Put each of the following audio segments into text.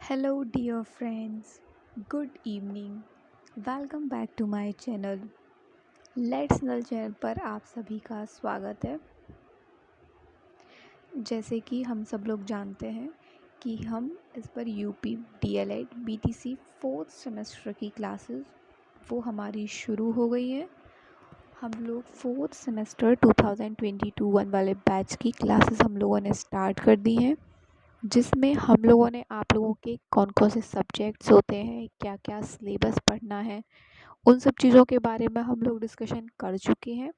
Hello, dear friends. Good evening. Welcome back to my channel. Let's नल channel पर आप सभी का स्वागत है। जैसे कि हम सब लोग जानते हैं कि हम इस पर UP DElEd BTC fourth semester की क्लासेस वो हमारी शुरू हो गई हैं। हम लोग फोर्थ सेमेस्टर 2022-1 वाले बैच की क्लासेस हम लोगों ने स्टार्ट कर दी हैं, जिसमें हम लोगों ने आप लोगों के कौन कौन से सब्जेक्ट्स होते हैं, क्या क्या सिलेबस पढ़ना है, उन सब चीज़ों के बारे में हम लोग डिस्कशन कर चुके हैं।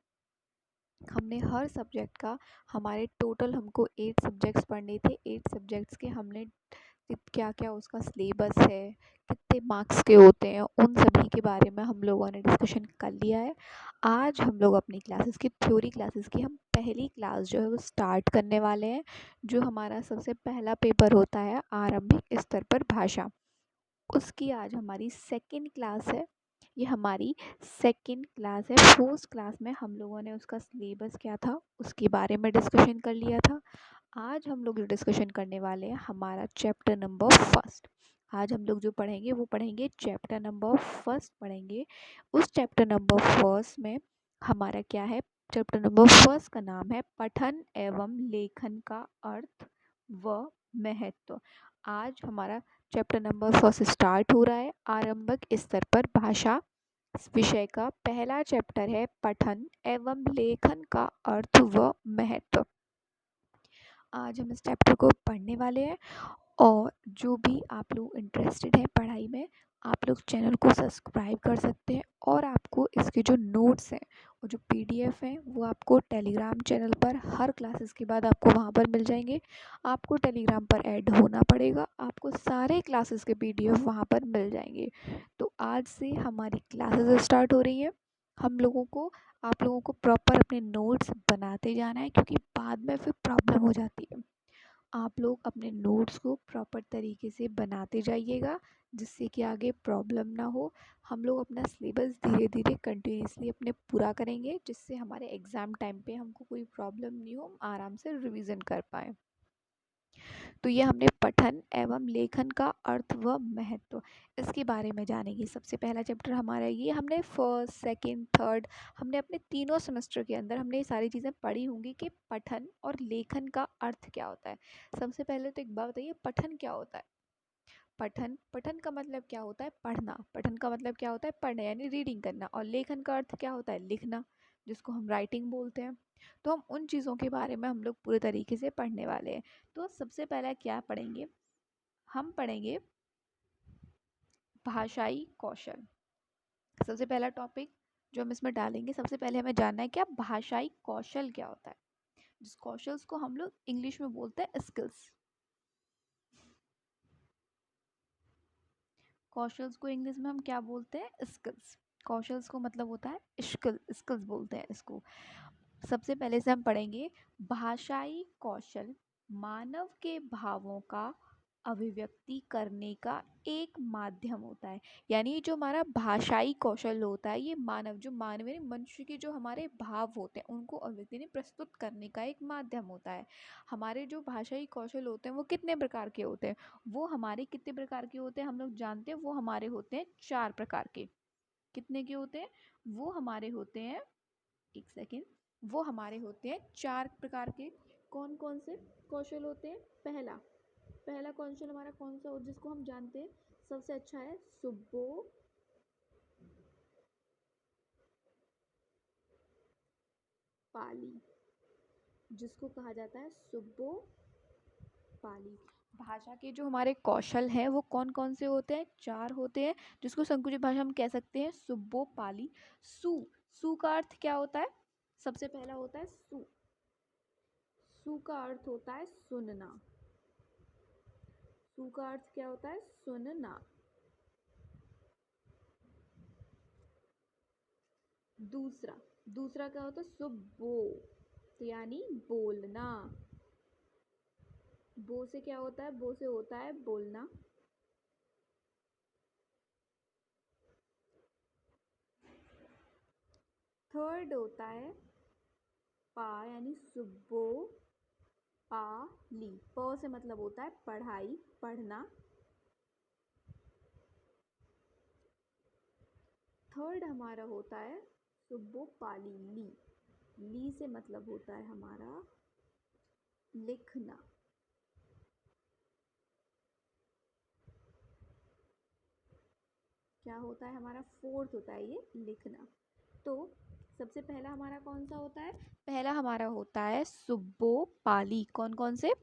हमने हर सब्जेक्ट का हमारे टोटल हमको 8 सब्जेक्ट्स पढ़ने थे। 8 सब्जेक्ट्स के हमने क्या क्या उसका सिलेबस है, कितने मार्क्स के होते हैं, उन सभी के बारे में हम लोगों ने डिस्कशन कर लिया है। आज हम लोग अपनी क्लासेस की थ्योरी क्लासेस की हम पहली क्लास जो है वो स्टार्ट करने वाले हैं, जो हमारा सबसे पहला पेपर होता है आरंभिक स्तर पर भाषा। उसकी आज हमारी सेकंड क्लास है। ये हमारी सेकंड क्लास है। फर्स्ट क्लास में हम लोगों ने उसका सिलेबस क्या था उसके बारे में डिस्कशन कर लिया था। आज हम लोग जो डिस्कशन करने वाले हैं हमारा चैप्टर नंबर फर्स्ट। आज हम लोग जो पढ़ेंगे वो पढ़ेंगे चैप्टर नंबर फर्स्ट पढ़ेंगे। उस चैप्टर नंबर फर्स्ट में हमारा क्या है, चैप्टर नंबर फर्स्ट का नाम है पठन एवं लेखन का अर्थ व महत्व। आज हमारा चैप्टर नंबर फर्स्ट स्टार्ट हो रहा है। आरंभिक स्तर पर भाषा इस विषय का पहला चैप्टर है पठन एवं लेखन का अर्थ व महत्व। आज हम इस चैप्टर को पढ़ने वाले हैं, और जो भी आप लोग इंटरेस्टेड हैं पढ़ाई में, आप लोग चैनल को सब्सक्राइब कर सकते हैं। और आपको इसके जो नोट्स हैं और जो पीडीएफ हैं वो आपको टेलीग्राम चैनल पर हर क्लासेस के बाद आपको वहाँ पर मिल जाएंगे। आपको टेलीग्राम पर ऐड होना पड़ेगा, आपको सारे क्लासेस के पीडीएफ वहाँ पर मिल जाएंगे। तो आज से हमारी क्लासेस स्टार्ट हो रही हैं। हम लोगों को आप लोगों को प्रॉपर अपने नोट्स बनाते जाना है, क्योंकि बाद में फिर प्रॉब्लम हो जाती है। आप लोग अपने नोट्स को प्रॉपर तरीके से बनाते जाइएगा, जिससे कि आगे प्रॉब्लम ना हो। हम लोग अपना सिलेबस धीरे धीरे कंटिन्यूसली अपने पूरा करेंगे, जिससे हमारे एग्ज़ाम टाइम पे हमको कोई प्रॉब्लम नहीं हो, हम आराम से रिवीजन कर पाएँ। तो ये हमने पठन एवं लेखन का अर्थ व महत्व इसके बारे में जानेंगे। सबसे पहला चैप्टर हमारा ये हमने फर्स्ट सेकंड थर्ड हमने अपने तीनों सेमेस्टर के अंदर हमने ये सारी चीज़ें पढ़ी होंगी कि पठन और लेखन का अर्थ क्या होता है। सबसे पहले तो एक बात बताइए, पठन क्या होता है। पठन पठन का मतलब क्या होता है, पढ़ना। पठन का मतलब क्या होता है, पढ़ना यानी रीडिंग करना। और लेखन का अर्थ क्या होता है, लिखना, जिसको हम राइटिंग बोलते हैं। तो हम उन चीज़ों के बारे में हम लोग पूरे तरीके से पढ़ने वाले हैं। तो सबसे पहला क्या पढ़ेंगे, हम पढ़ेंगे भाषाई कौशल। सबसे पहला टॉपिक जो हम इसमें डालेंगे, सबसे पहले हमें जानना है क्या भाषाई कौशल क्या होता है। जिस कौशल्स को हम लोग इंग्लिश में बोलते हैं स्किल्स। कौशल्स को इंग्लिश में हम क्या बोलते हैं, स्किल्स। कौशल्स को मतलब होता है स्किल, स्किल्स बोलते हैं इसको। सबसे पहले से हम पढ़ेंगे भाषाई कौशल मानव के भावों का अभिव्यक्ति करने का एक माध्यम होता है। यानी जो हमारा भाषाई कौशल होता है, ये मानव जो मानवीय मनुष्य के जो हमारे भाव होते हैं उनको अभिव्यक्ति यानी प्रस्तुत करने का एक माध्यम होता है। हमारे जो भाषाई कौशल होते हैं वो कितने प्रकार के होते हैं, वो हमारे कितने प्रकार के होते हैं हम लोग जानते हैं। वो हमारे होते हैं 4 प्रकार के। कितने के होते हैं, वो हमारे होते हैं, एक सेकेंड, वो हमारे होते हैं 4 प्रकार के। कौन कौन से कौशल होते हैं, पहला पहला कौशल हमारा कौन सा हो जिसको हम जानते हैं सबसे अच्छा है, सुब्बो पाली, जिसको कहा जाता है सुब्बो पाली। भाषा के जो हमारे कौशल हैं वो कौन कौन से होते हैं, 4 होते हैं, जिसको संकुचित भाषा हम कह सकते हैं सुब्बो पाली। सु सु का अर्थ क्या होता है, सबसे पहला होता है सु। सु का अर्थ होता है सुनना। सु का अर्थ क्या होता है, सुनना। दूसरा दूसरा क्या होता है, सुबो, तो यानी बोलना। बो से क्या होता है, बो से होता है बोलना। थर्ड होता है पा, यानी सुबो पाली। प से मतलब होता है पढ़ाई, पढ़ना। थर्ड हमारा होता है सुब्बोपाली ली। ली से मतलब होता है हमारा लिखना। क्या होता है हमारा फोर्थ होता है ये लिखना। तो सबसे पहला हमारा कौन सा होता है? पहला हमारा होता है सुब्बोपाली। कौन कौन से?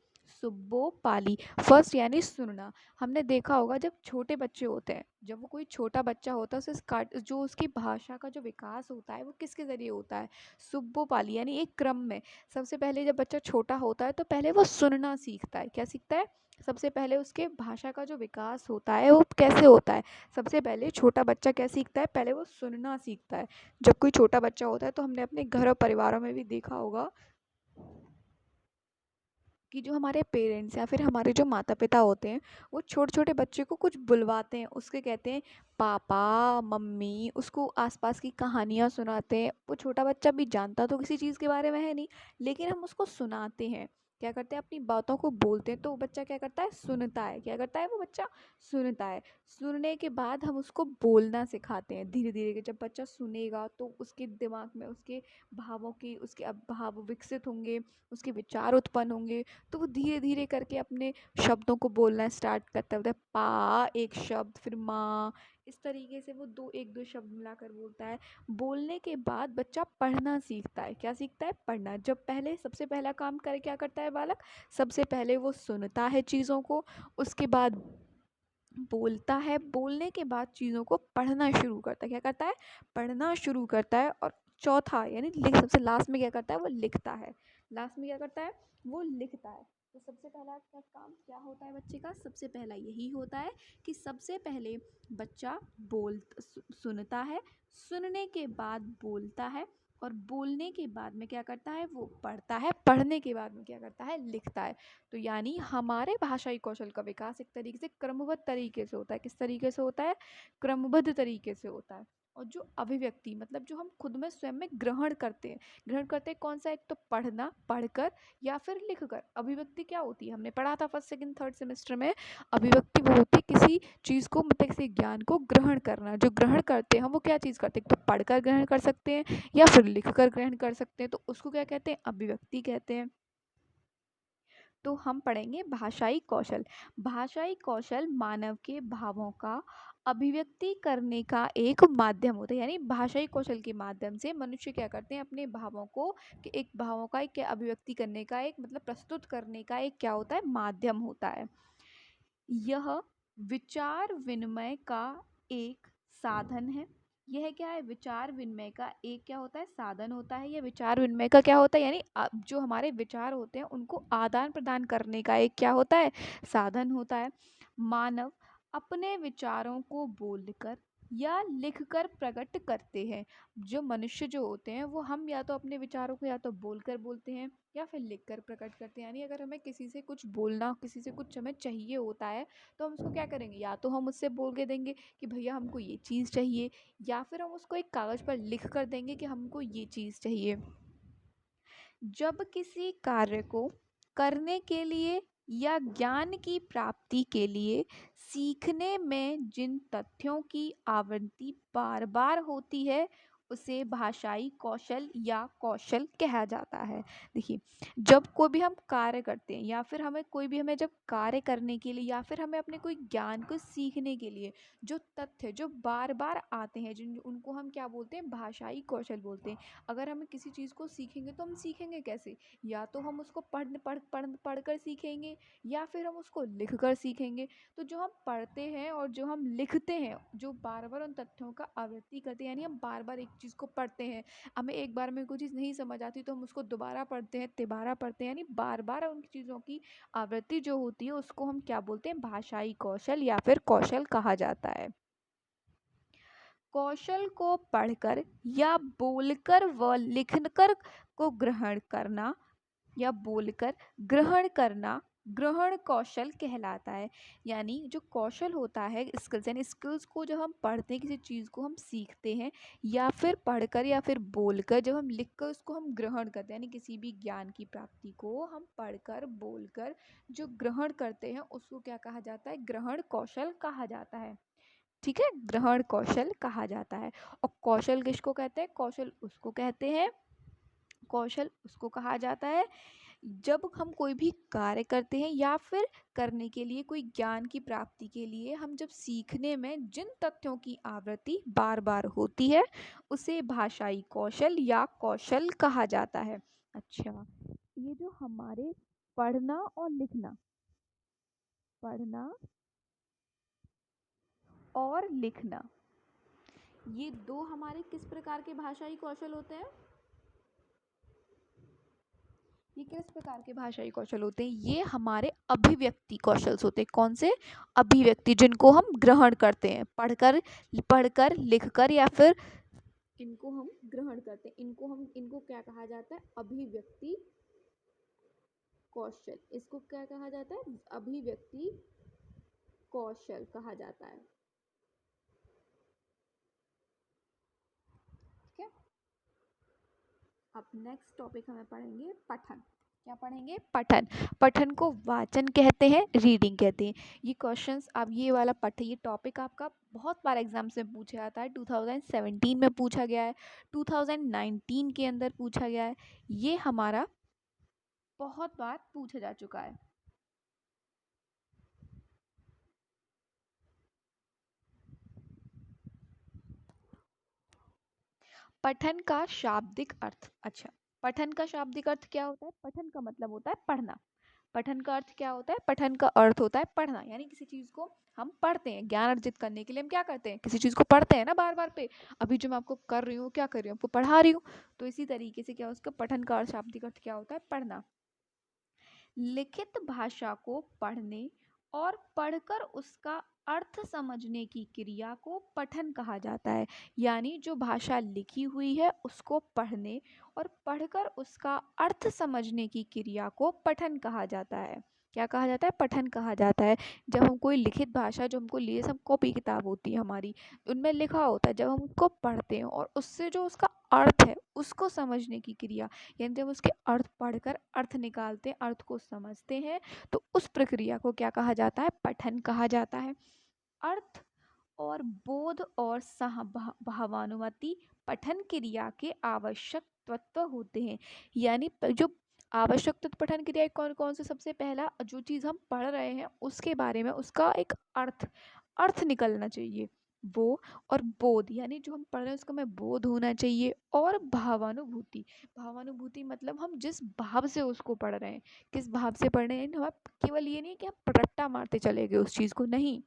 सुब्बोपाली। फर्स्ट यानी सुनना। हमने देखा होगा जब छोटे बच्चे होते हैं, जब वो कोई छोटा बच्चा होता है उसे जो उसकी भाषा का जो विकास होता है वो किसके ज़रिए होता है? सुब्बोपाली यानी एक क्रम में। सबसे पहले जब बच्चा छोटा होता है तो पहले वो सुनना सीखता है। क्या सीखता है? सबसे पहले उसके भाषा का जो विकास होता है वो कैसे होता है? सबसे पहले छोटा बच्चा क्या सीखता है? पहले वो सुनना सीखता है। जब कोई छोटा बच्चा होता है तो हमने अपने घर और परिवारों में भी देखा होगा कि जो हमारे पेरेंट्स या फिर हमारे जो माता पिता होते हैं वो छोटे छोटे बच्चे को कुछ बुलवाते हैं, उसके कहते हैं पापा मम्मी, उसको आसपास की कहानियाँ सुनाते हैं। वो छोटा बच्चा भी जानता तो किसी चीज़ के बारे में है नहीं, लेकिन हम उसको सुनाते हैं। क्या करते हैं? अपनी बातों को बोलते हैं तो वो बच्चा क्या करता है? सुनता है। क्या करता है वो बच्चा? सुनता है। सुनने के बाद हम उसको बोलना सिखाते हैं धीरे धीरे। जब बच्चा सुनेगा तो उसके दिमाग में उसके भावों की उसके अब भाव विकसित होंगे, उसके विचार उत्पन्न होंगे। तो वो धीरे धीरे करके अपने शब्दों को बोलना स्टार्ट करता है। बोलता है पा एक शब्द, फिर माँ, इस तरीके से वो एक दो शब्द मिलाकर बोलता है। बोलने के बाद बच्चा पढ़ना सीखता है। क्या सीखता है? पढ़ना। जब पहले सबसे पहला काम करे क्या करता है बालक? सबसे पहले वो सुनता है चीज़ों को, उसके बाद बोलता है, बोलने के बाद चीज़ों को पढ़ना शुरू करता है। क्या करता है? पढ़ना शुरू करता है। और चौथा यानी सबसे लास्ट में क्या करता है? वो लिखता है। लास्ट में क्या करता है? वो लिखता है। तो सबसे पहला क्या काम क्या होता है बच्चे का? सबसे पहला यही होता है कि सबसे पहले बच्चा सुनता है, सुनने के बाद बोलता है, और बोलने के बाद में क्या करता है? वो पढ़ता है, पढ़ने के बाद में क्या करता है? लिखता है। तो यानी हमारे भाषाई कौशल का विकास एक तरीके से क्रमबद्ध तरीके से होता है। किस तरीके से होता है? क्रमबद्ध तरीके से होता है। और जो अभिव्यक्ति मतलब जो हम खुद में स्वयं में ग्रहण करते हैं कौन सा? एक तो पढ़ना, पढ़कर या फिर लिखकर। अभिव्यक्ति क्या होती है? हमने पढ़ा था फर्स्ट सेकंड थर्ड सेमेस्टर में। अभिव्यक्ति वो होती है किसी चीज़ को मतलब किसी ज्ञान को ग्रहण करना। जो ग्रहण करते हैं हम वो क्या चीज़ करते हैं? तो पढ़कर ग्रहण कर सकते हैं या फिर लिखकर ग्रहण कर सकते हैं। तो उसको क्या कहते हैं? अभिव्यक्ति कहते हैं। तो हम पढ़ेंगे भाषाई कौशल। भाषाई कौशल मानव के भावों का अभिव्यक्ति करने का एक माध्यम होता है। यानी भाषाई कौशल के माध्यम से मनुष्य क्या करते हैं? अपने भावों को एक भावों का एक अभिव्यक्ति करने का एक मतलब प्रस्तुत करने का एक क्या होता है? माध्यम होता है। यह विचार विनिमय का एक साधन है। यह क्या है? विचार विनिमय का एक क्या होता है? साधन होता है। यह विचार विनिमय का क्या होता है? यानी जो हमारे विचार होते हैं उनको आदान प्रदान करने का एक क्या होता है? साधन होता है। मानव अपने विचारों को बोलकर या लिखकर प्रकट करते हैं। जो मनुष्य जो होते हैं वो हम या तो अपने विचारों को या तो बोलकर बोलते हैं या फिर लिखकर प्रकट करते हैं। यानी अगर हमें किसी से कुछ बोलना, किसी से कुछ हमें चाहिए होता है तो हम उसको क्या करेंगे? या तो हम उससे बोल के देंगे कि भैया हमको ये चीज़ चाहिए, या फिर हम उसको एक कागज़ पर लिख कर देंगे कि हमको ये चीज़ चाहिए। जब किसी कार्य को करने के लिए या ज्ञान की प्राप्ति के लिए सीखने में जिन तथ्यों की आवृत्ति बार बार होती है उसे भाषाई कौशल या कौशल कहा जाता है। देखिए, जब कोई भी हम कार्य करते हैं या फिर हमें जब कार्य करने के लिए या फिर हमें अपने कोई ज्ञान को सीखने के लिए जो तथ्य जो बार बार आते हैं जिन उनको हम क्या बोलते हैं? भाषाई कौशल बोलते हैं। अगर हम किसी चीज़ को सीखेंगे तो हम सीखेंगे कैसे? या तो हम उसको पढ़ कर सीखेंगे या फिर हम उसको लिख कर सीखेंगे। तो जो हम पढ़ते हैं और जो हम लिखते हैं, जो बार बार उन तथ्यों का आवृत्ति करते हैं, यानी हम बार बार एक चीज़ को पढ़ते हैं, हमें एक बार में कोई चीज़ नहीं समझ आती तो हम उसको दोबारा पढ़ते हैं, तिबारा पढ़ते हैं, यानी बार बार उन चीज़ों की आवृत्ति जो होती है उसको हम क्या बोलते हैं? भाषाई कौशल या फिर कौशल कहा जाता है। कौशल को पढ़कर या बोलकर व लिखकर को ग्रहण करना या बोलकर ग्रहण करना ग्रहण कौशल कहलाता है। यानी जो कौशल होता है, स्किल्स, यानी स्किल्स को जब हम पढ़ते हैं, किसी चीज़ को हम सीखते हैं या फिर पढ़कर या फिर बोलकर जब हम लिखकर उसको हम ग्रहण करते हैं, यानी किसी भी ज्ञान की प्राप्ति को हम पढ़कर बोलकर जो ग्रहण करते हैं उसको क्या कहा जाता है? ग्रहण कौशल कहा जाता है। ठीक है, ग्रहण कौशल कहा जाता है। और कौशल किसको कहते हैं? कौशल उसको कहते हैं, कौशल उसको कहा जाता है जब हम कोई भी कार्य करते हैं या फिर करने के लिए कोई ज्ञान की प्राप्ति के लिए हम जब सीखने में जिन तथ्यों की आवृत्ति बार बार होती है उसे भाषाई कौशल या कौशल कहा जाता है। अच्छा, ये जो हमारे पढ़ना और लिखना, पढ़ना और लिखना, ये दो हमारे किस प्रकार के भाषाई कौशल होते हैं? ये किस प्रकार के भाषाई कौशल होते हैं? ये हमारे अभिव्यक्ति कौशल होते हैं। कौन से? अभिव्यक्ति, जिनको हम ग्रहण करते हैं, पढ़कर, पढ़कर, लिखकर या फिर इनको हम ग्रहण करते हैं। इनको क्या कहा जाता है? अभिव्यक्ति कौशल। इसको क्या कहा जाता है? अभिव्यक्ति कौशल कहा जाता है। ठीक है, अब नेक्स्ट टॉपिक हमें पढ़ेंगे पठन। क्या पढ़ेंगे? पठन। पठन को वाचन कहते हैं, रीडिंग कहते हैं। ये क्वेश्चंस, अब ये वाला ये टॉपिक आपका बहुत बार एग्जाम से पूछा जाता है। 2017 में पूछा गया है, 2019 के अंदर पूछा गया है, ये हमारा बहुत बार पूछा जा चुका है। पठन का शाब्दिक अर्थ। अच्छा, पठन का शाब्दिक अर्थ क्या होता है? पठन का मतलब होता है पढ़ना। पठन का अर्थ क्या होता है? पठन का अर्थ होता है पढ़ना, यानी किसी चीज को हम पढ़ते हैं। ज्ञान अर्जित करने के लिए हम क्या करते हैं? किसी चीज को पढ़ते हैं ना, बार बार पे। अभी जो मैं आपको कर रही हूँ, क्या कर रही हूँ? आपको पढ़ा रही हूँ। तो इसी तरीके से क्या, उसका पठन का अर्थ, शाब्दिक अर्थ क्या होता है? पढ़ना। लिखित भाषा को पढ़ने और पढ़कर उसका अर्थ समझने की क्रिया को पठन कहा जाता है। यानी जो भाषा लिखी हुई है उसको पढ़ने और पढ़कर उसका अर्थ समझने की क्रिया को पठन कहा जाता है। क्या कहा जाता है? पठन कहा जाता है। जब हम कोई लिखित भाषा, जो हमको लिए सब कॉपी किताब होती है हमारी, उनमें लिखा होता है, जब हम उसको पढ़ते हैं और उससे जो उसका अर्थ है उसको समझने की क्रिया, यानी जब उसके अर्थ पढ़कर अर्थ निकालते हैं, अर्थ को समझते हैं, तो उस प्रक्रिया को क्या कहा जाता है? पठन कहा जाता है। अर्थ और बोध और भावानुमति पठन क्रिया के आवश्यक तत्व होते हैं। यानी जो आवश्यक तत्व पठन क्रिया कौन कौन से? सबसे पहला, जो चीज़ हम पढ़ रहे हैं उसके बारे में उसका एक अर्थ, अर्थ निकलना चाहिए वो। और बोध, यानी जो हम पढ़ रहे हैं उसका हमें बोध होना चाहिए। और भावानुभूति, भावानुभूति मतलब हम जिस भाव से उसको पढ़ रहे हैं, किस भाव से पढ़ रहे हैं। हम केवल ये नहीं कि हम रट्टा मारते चले गए उस चीज़ को, नहीं।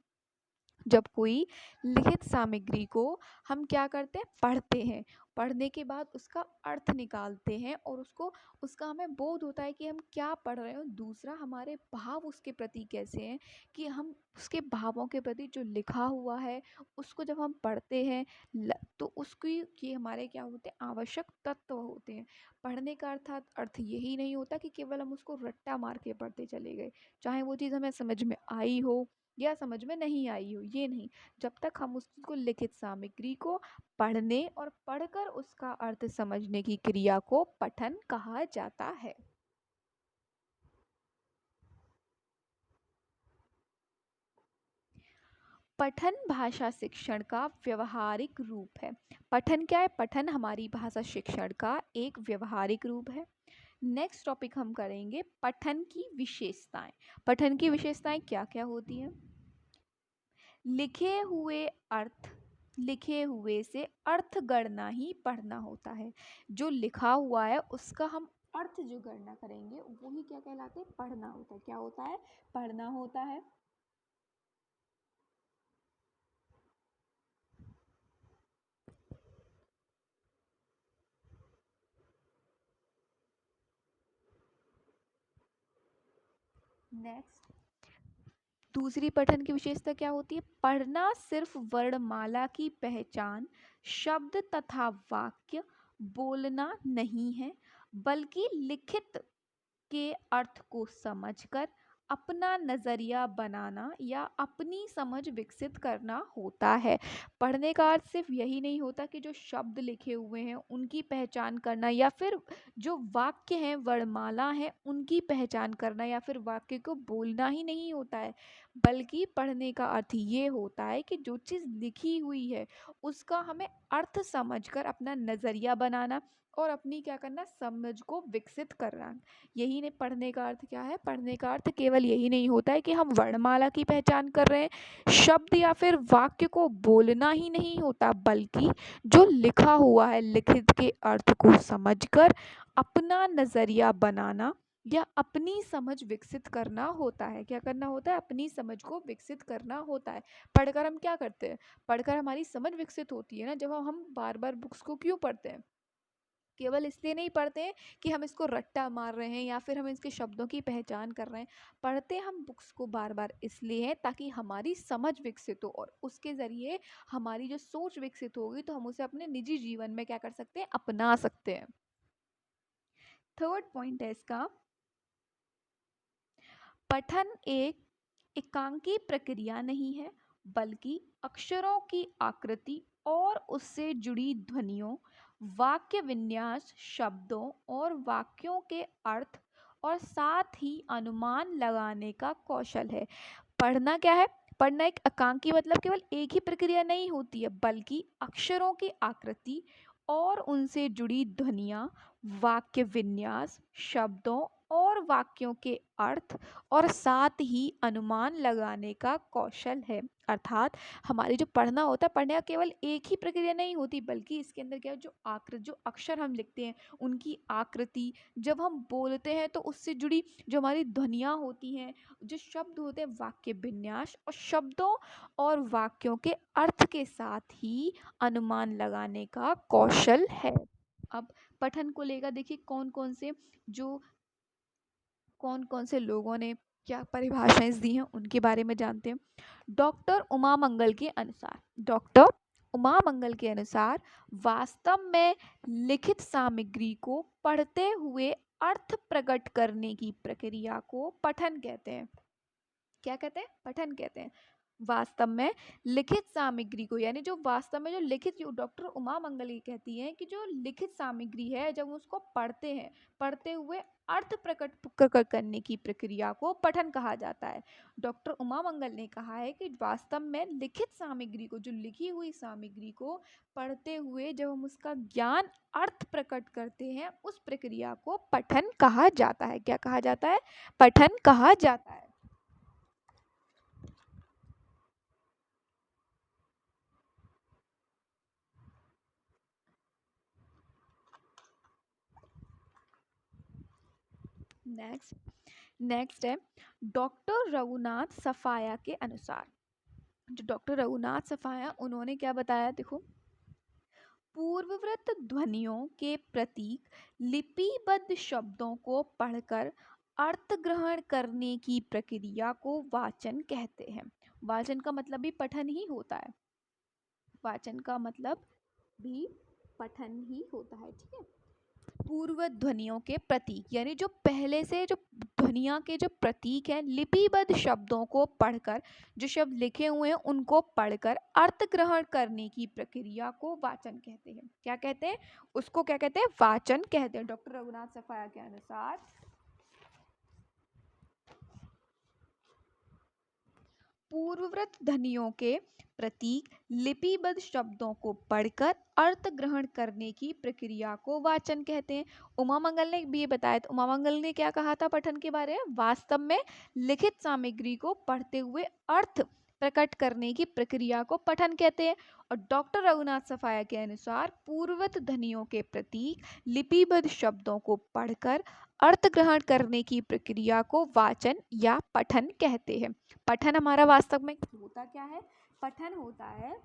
जब कोई लिखित सामग्री को हम क्या करते हैं? पढ़ते हैं, पढ़ने के बाद उसका अर्थ निकालते हैं और उसको, उसका हमें बोध होता है कि हम क्या पढ़ रहे हैं। दूसरा, हमारे भाव उसके प्रति कैसे हैं, कि हम उसके भावों के प्रति जो लिखा हुआ है उसको जब हम पढ़ते हैं तो उसकी, ये हमारे क्या होते हैं? आवश्यक तत्व होते हैं। पढ़ने का अर्थात अर्थ यही नहीं होता कि केवल हम उसको रट्टा मार के पढ़ते चले गए, चाहे वो चीज़ हमें समझ में आई हो या समझ में नहीं आई हो, ये नहीं। जब तक हम उसको, लिखित सामग्री को पढ़ने और पढ़कर उसका अर्थ समझने की क्रिया को पठन कहा जाता है। पठन भाषा शिक्षण का व्यवहारिक रूप है। पठन क्या है? पठन हमारी भाषा शिक्षण का एक व्यवहारिक रूप है। नेक्स्ट टॉपिक हम करेंगे पठन की विशेषताएं। पठन की विशेषताएं क्या क्या होती हैं? लिखे हुए अर्थ, लिखे हुए से अर्थ गणना ही पढ़ना होता है। जो लिखा हुआ है उसका हम अर्थ जो गणना करेंगे वो ही क्या कहलाते हैं? पढ़ना होता है। क्या होता है? पढ़ना होता है। नेक्स्ट, दूसरी पठन की विशेषता क्या होती है? पढ़ना सिर्फ वर्णमाला की पहचान, शब्द तथा वाक्य बोलना नहीं है, बल्कि लिखित के अर्थ को समझकर अपना नज़रिया बनाना या अपनी समझ विकसित करना होता है। पढ़ने का अर्थ सिर्फ यही नहीं होता कि जो शब्द लिखे हुए हैं उनकी पहचान करना, या फिर जो वाक्य हैं वर्णमाला हैं उनकी पहचान करना, या फिर वाक्य को बोलना ही नहीं होता है। बल्कि पढ़ने का अर्थ ये होता है कि जो चीज़ लिखी हुई है उसका हमें अर्थ समझकर अपना नज़रिया बनाना और अपनी क्या करना, समझ को विकसित करना। यही नहीं, पढ़ने का अर्थ क्या है? पढ़ने का अर्थ केवल यही नहीं होता है कि हम वर्णमाला की पहचान कर रहे हैं, शब्द या फिर वाक्य को बोलना ही नहीं होता, बल्कि जो लिखा हुआ है लिखित के अर्थ को समझकर अपना नज़रिया बनाना या अपनी समझ विकसित करना होता है। क्या करना होता है? अपनी समझ को विकसित करना होता है। पढ़कर हम क्या करते हैं? पढ़कर हमारी समझ विकसित होती है ना। जब हम बार बार बुक्स को क्यों पढ़ते हैं? केवल इसलिए नहीं पढ़ते हैं कि हम इसको रट्टा मार रहे हैं या फिर हम इसके शब्दों की पहचान कर रहे हैं। पढ़ते हम बुक्स को बार बार इसलिए हैं ताकि हमारी समझ विकसित हो, और उसके ज़रिए हमारी जो सोच विकसित होगी तो हम उसे अपने निजी जीवन में क्या कर सकते हैं, अपना सकते हैं। थर्ड पॉइंट है इसका, पठन एक एकांकी प्रक्रिया नहीं है, बल्कि अक्षरों की आकृति और उससे जुड़ी ध्वनियों, वाक्य विन्यास, शब्दों और वाक्यों के अर्थ और साथ ही अनुमान लगाने का कौशल है। पढ़ना क्या है? पढ़ना एक एकांकी मतलब केवल एक ही प्रक्रिया नहीं होती है, बल्कि अक्षरों की आकृति और उनसे जुड़ी ध्वनियाँ, वाक्य विन्यास, शब्दों और वाक्यों के अर्थ और साथ ही अनुमान लगाने का कौशल है। अर्थात हमारी जो पढ़ना होता है, पढ़ने का केवल एक ही प्रक्रिया नहीं होती, बल्कि इसके अंदर क्या है, जो अक्षर हम लिखते हैं उनकी आकृति, जब हम बोलते हैं तो उससे जुड़ी जो हमारी ध्वनियाँ होती हैं, जो शब्द होते हैं, वाक्य विन्यास और शब्दों और वाक्यों के अर्थ के साथ ही अनुमान लगाने का कौशल है। अब पठन को लेकर देखिए कौन कौन से लोगों ने क्या परिभाषाएं दी हैं उनके बारे में जानते हैं। डॉक्टर उमा मंगल के अनुसार वास्तव में लिखित सामग्री को पढ़ते हुए अर्थ प्रकट करने की प्रक्रिया को पठन कहते हैं। क्या कहते हैं? पठन कहते हैं। वास्तव में लिखित सामग्री को, यानी जो वास्तव में जो लिखित, जो डॉक्टर उमा मंगल ये कहती हैं कि जो लिखित सामग्री है जब उसको पढ़ते हैं, पढ़ते हुए अर्थ प्रकट करने की प्रक्रिया को पठन कहा जाता है। डॉक्टर उमा मंगल ने कहा है कि वास्तव में लिखित सामग्री को, जो लिखी हुई सामग्री को पढ़ते हुए जब हम उसका ज्ञान अर्थ प्रकट करते हैं, उस प्रक्रिया को पठन कहा जाता है। क्या कहा जाता है? पठन कहा जाता है। नेक्स्ट है डॉक्टर रघुनाथ सफाया के अनुसार। जो डॉक्टर रघुनाथ सफाया, उन्होंने क्या बताया, देखो, पूर्ववृत्त ध्वनियों के प्रतीक लिपिबद्ध शब्दों को पढ़कर अर्थ ग्रहण करने की प्रक्रिया को वाचन कहते हैं। वाचन का मतलब भी पठन ही होता है। वाचन का मतलब भी पठन ही होता है, ठीक है। पूर्व ध्वनियों के प्रतीक, यानी जो पहले से जो ध्वनिया के जो प्रतीक हैं, लिपिबद्ध शब्दों को पढ़कर, जो शब्द लिखे हुए हैं उनको पढ़कर अर्थ ग्रहण करने की प्रक्रिया को वाचन कहते हैं। क्या कहते हैं? उसको क्या कहते हैं? वाचन कहते हैं। डॉक्टर रघुनाथ सफाया के अनुसार पूर्ववृत्त ध्वनियों के प्रतीक लिपिबद्ध शब्दों को पढ़कर अर्थ ग्रहण करने की प्रक्रिया को वाचन कहते हैं। उमा मंगल ने भी ये बताया था। उमा मंगल ने क्या कहा था पठन के बारे में? वास्तव में लिखित सामग्री को पढ़ते हुए अर्थ प्रकट करने की प्रक्रिया को पठन कहते हैं। और डॉक्टर रघुनाथ सफाया के अनुसार पूर्ववत ध्वनियों के प्रतीक लिपिबद्ध शब्दों को पढ़कर अर्थ ग्रहण करने की प्रक्रिया को वाचन या पठन कहते हैं। पठन हमारा वास्तव में होता क्या है? पठन होता है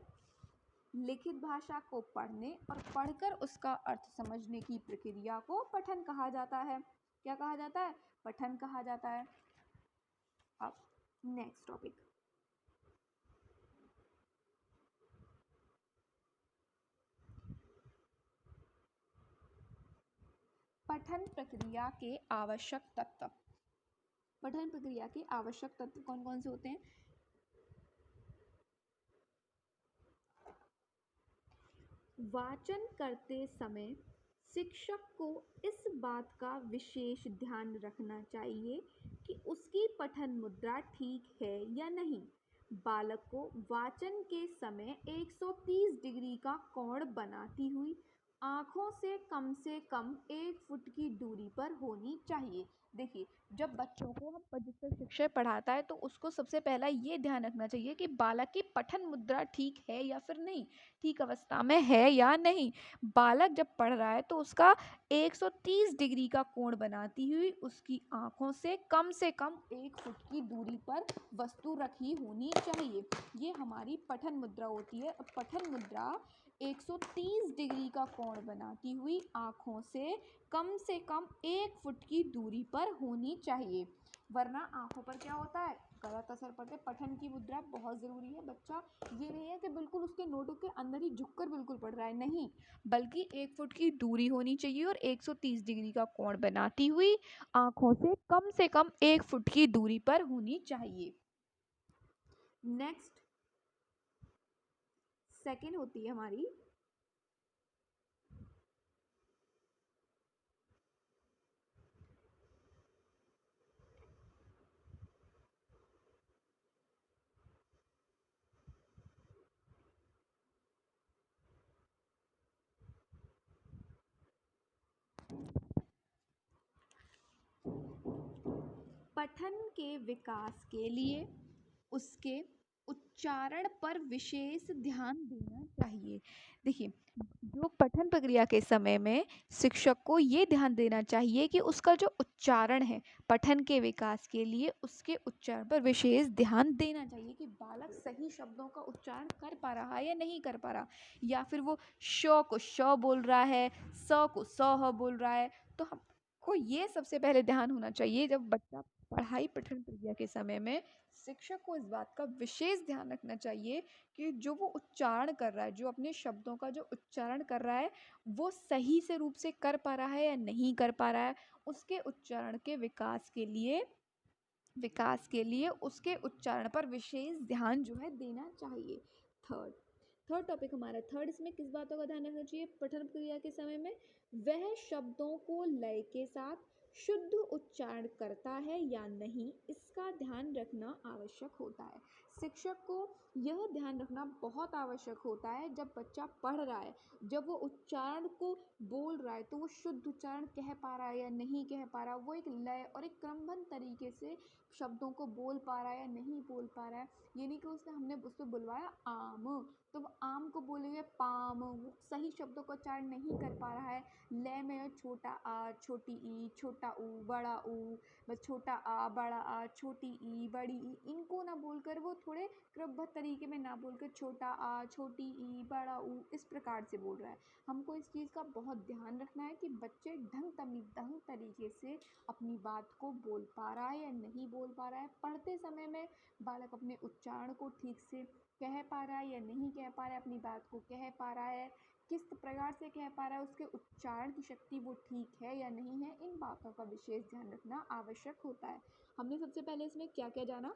लिखित भाषा को पढ़ने और पढ़कर उसका अर्थ समझने की प्रक्रिया को पठन कहा जाता है। क्या कहा जाता है? पठन कहा जाता है। अब नेक्स्ट टॉपिक, पठन प्रक्रिया के आवश्यक तत्व। पठन प्रक्रिया के आवश्यक तत्व कौन कौन से होते हैं? वाचन करते समय शिक्षक को इस बात का विशेष ध्यान रखना चाहिए कि उसकी पठन मुद्रा ठीक है या नहीं। बालक को वाचन के समय 130 डिग्री का कोण बनाती हुई आँखों से कम 1 फुट की दूरी पर होनी चाहिए। देखिए, जब बच्चों को हम जिससे शिक्षक पढ़ाता है तो उसको सबसे पहला ये ध्यान रखना चाहिए कि बालक की पठन मुद्रा ठीक है या फिर नहीं, ठीक अवस्था में है या नहीं। बालक जब पढ़ रहा है तो उसका 130 डिग्री का कोण बनाती हुई उसकी आँखों से कम 1 फुट की दूरी पर वस्तु रखी होनी चाहिए। ये हमारी पठन मुद्रा होती है। पठन मुद्रा 130 डिग्री का कोण बनाती हुई आँखों से कम 1 फुट की दूरी पर होनी चाहिए, वरना आँखों पर क्या होता है, गलत असर पड़ता है। पठन की मुद्रा बहुत ज़रूरी है। बच्चा ये नहीं है कि बिल्कुल उसके नोटों के अंदर ही झुककर बिल्कुल पढ़ रहा है, नहीं, बल्कि 1 फुट की दूरी होनी चाहिए और 130 डिग्री का कोण बनाती हुई आँखों से कम 1 फुट की दूरी पर होनी चाहिए। नेक्स्ट सेकंड होती है हमारी पठन के विकास के लिए उसके उच्चारण पर विशेष ध्यान देना चाहिए। देखिए, जो पठन प्रक्रिया के समय में शिक्षक को ये ध्यान देना चाहिए कि उसका जो उच्चारण है, पठन के विकास के लिए उसके उच्चारण पर विशेष ध्यान देना चाहिए कि बालक सही शब्दों का उच्चारण कर पा रहा है या नहीं कर पा रहा, या फिर वो श को श बोल रहा है, स को स बोल रहा है। तो हमको ये सबसे पहले ध्यान होना चाहिए जब बच्चा पढ़ाई पठन प्रक्रिया के समय में, शिक्षक को इस बात का विशेष ध्यान रखना चाहिए कि जो वो उच्चारण कर रहा है, जो अपने शब्दों का जो उच्चारण कर रहा है, वो सही से रूप से कर पा रहा है या नहीं कर पा रहा है। उसके उच्चारण के विकास के लिए उसके उच्चारण पर विशेष ध्यान जो है देना चाहिए। थर्ड टॉपिक हमारा थर्ड, इसमें किस बातों का ध्यान रखना चाहिए पठन प्रक्रिया के समय में? वह शब्दों को लय के साथ शुद्ध उच्चारण करता है या नहीं, इसका ध्यान रखना आवश्यक होता है। शिक्षक को यह ध्यान रखना बहुत आवश्यक होता है जब बच्चा पढ़ रहा है, जब वो उच्चारण को बोल रहा है तो वो शुद्ध उच्चारण कह पा रहा है या नहीं कह पा रहा, वो एक लय और एक क्रमबद्ध तरीके से शब्दों को बोल पा रहा है या नहीं बोल पा रहा है। ये नहीं कि हमने उससे बुलवाया आम, तो वो आम को बोलेंगे पाम, वो सही शब्दों का उच्चारण नहीं कर पा रहा है। लय में छोटा आ, छोटी ई, छोटा ऊ, बड़ा ऊ, बस छोटा आ, बड़ा आ, छोटी ई, बड़ी ई, इनको ना बोलकर वो थोड़े क्रमबद्ध तरीके में ना बोलकर छोटा आ, छोटी ई, बड़ा ऊ, इस प्रकार से बोल रहा है। हमको इस चीज़ का बहुत ध्यान रखना है कि बच्चे ढंग तरीके से अपनी बात को बोल पा रहा है या नहीं बोल पा रहा है। पढ़ते समय में बालक अपने उच्चारण को ठीक से कह पा रहा है या नहीं कह पा रहा है, अपनी बात को कह पा रहा है, किस प्रकार से कह पा रहा है, उसके उच्चारण की शक्ति वो ठीक है या नहीं है, इन बातों का विशेष ध्यान रखना आवश्यक होता है। हमने सबसे पहले इसमें क्या क्या जाना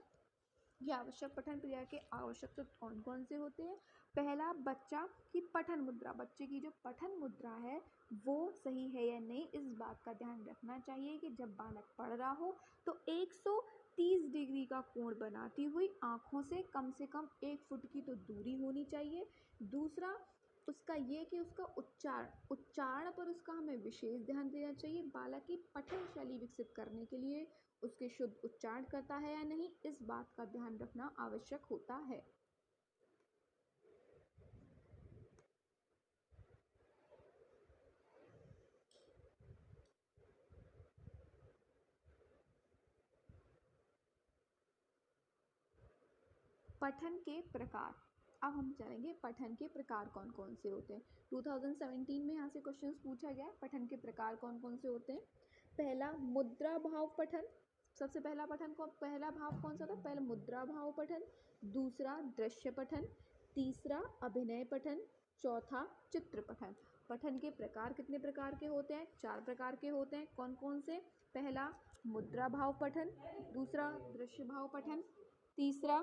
कि आवश्यक पठन क्रिया के आवश्यक तत्व कौन कौन से होते हैं। पहला, बच्चा की पठन मुद्रा, बच्चे की जो पठन मुद्रा है वो सही है या नहीं, इस बात का ध्यान रखना चाहिए कि जब बालक पढ़ रहा हो तो 130 डिग्री का कोण बनाती हुई आँखों से कम 1 फुट की तो दूरी होनी चाहिए। दूसरा, उसका ये कि उसका उच्चारण पर उसका हमें विशेष ध्यान देना चाहिए। बालक की पठन शैली विकसित करने के लिए उसके शुद्ध उच्चारण करता है या नहीं, इस बात का ध्यान रखना आवश्यक होता है। पठन के प्रकार, अब हम जानेंगे पठन के प्रकार कौन कौन से होते हैं। 2017 में यहाँ से क्वेश्चंस पूछा गया है, पठन के प्रकार कौन कौन से होते हैं। पहला, मुद्रा भाव पठन। सबसे पहला पहला भाव कौन सा था? पहला मुद्रा भाव पठन। दूसरा, दृश्य पठन। तीसरा, अभिनय पठन। चौथा चित्र पठन। पठन के प्रकार कितने प्रकार के होते हैं? 4 प्रकार के होते हैं। कौन कौन से? पहला मुद्रा भाव पठन, दूसरा दृश्य भाव पठन, तीसरा